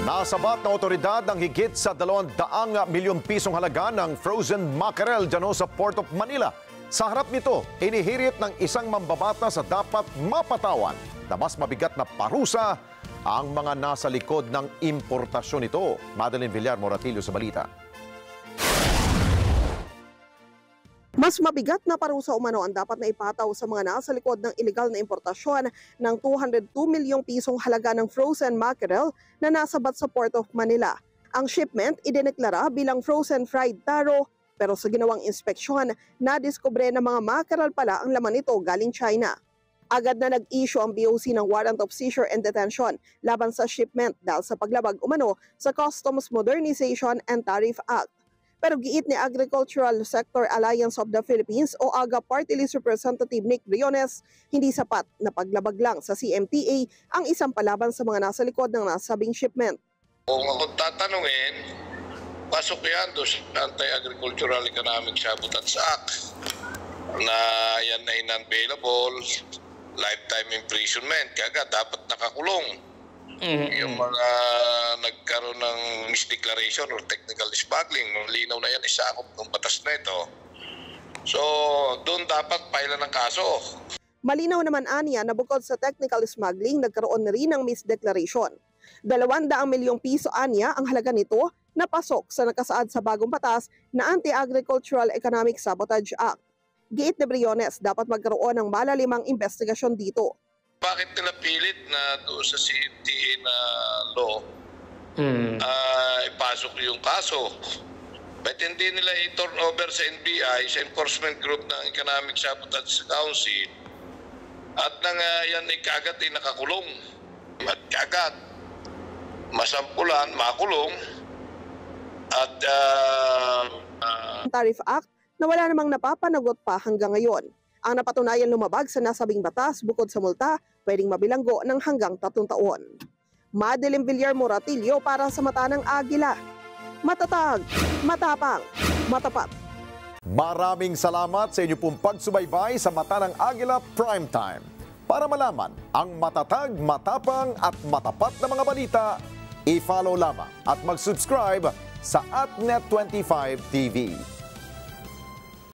Nasabat na otoridad ang higit sa 200 milyong pisong halaga ng frozen mackerel dyan sa Port of Manila. Sa harap nito, inihirit ng isang mambabatas sa dapat mapatawan na mas mabigat na parusa ang mga nasa likod ng importasyon nito. Madeline Villar, Moratillo sa balita. Mas mabigat na parusa umano ang dapat na ipataw sa mga nasa likod ng ilegal na importasyon ng 202 milyong pisong halaga ng frozen mackerel na nasabat sa Port of Manila. Ang shipment idineklara bilang frozen fried taro, pero sa ginawang inspeksyon, nadiskubre na mga mackerel pala ang laman nito galing China. Agad na nag-issue ang BOC ng warrant of seizure and detention laban sa shipment dahil sa paglabag umano sa Customs Modernization and Tariff Act. Pero giit ni Agricultural Sector Alliance of the Philippines o AGA Party List Representative Nick Briones, hindi sapat na paglabag lang sa CMTA ang isang palaban sa mga nasa likod ng nasabing shipment. Kung ako tatanungin, pasok yan doon sa Anti-Agricultural Economic Sabotage Act na yan ay non-bailable, lifetime imprisonment, kaya dapat nakakulong. Yung mga nagkaroon ng misdeclaration or technical smuggling, linaw na yan, isakop ng batas na ito. So, doon dapat pailan ng kaso. Malinaw naman aniya na bukod sa technical smuggling, nagkaroon na rin ng misdeclaration. 200 milyong piso aniya ang halaga nito na pasok sa nakasaad sa bagong batas na Anti-Agricultural Economic Sabotage Act. Giit ni Briones, dapat magkaroon ng malalimang investigasyon dito. Bakit nila pilit na doon sa CMTA na law ipasok yung kaso? Ba't hindi nila i-turn over sa NBI, sa Enforcement Group ng Economic Sabotage Council, at nang yan ikagat ay nakakulong at kagat masampulan, makulong at Tariff Act na wala namang napapanagot pa hanggang ngayon. Ang napatunayan lumabag sa nasabing batas bukod sa multa, pwedeng mabilanggo ng hanggang 3 taon. Madeline Villar, Moratillo para sa Mata ng Agila. Matatag, matapang, matapat. Maraming salamat sa inyo pong pagsubaybay sa Mata ng Agila Primetime. Para malaman ang matatag, matapang at matapat na mga balita, i-follow lamang at mag-subscribe sa AtNet25 TV.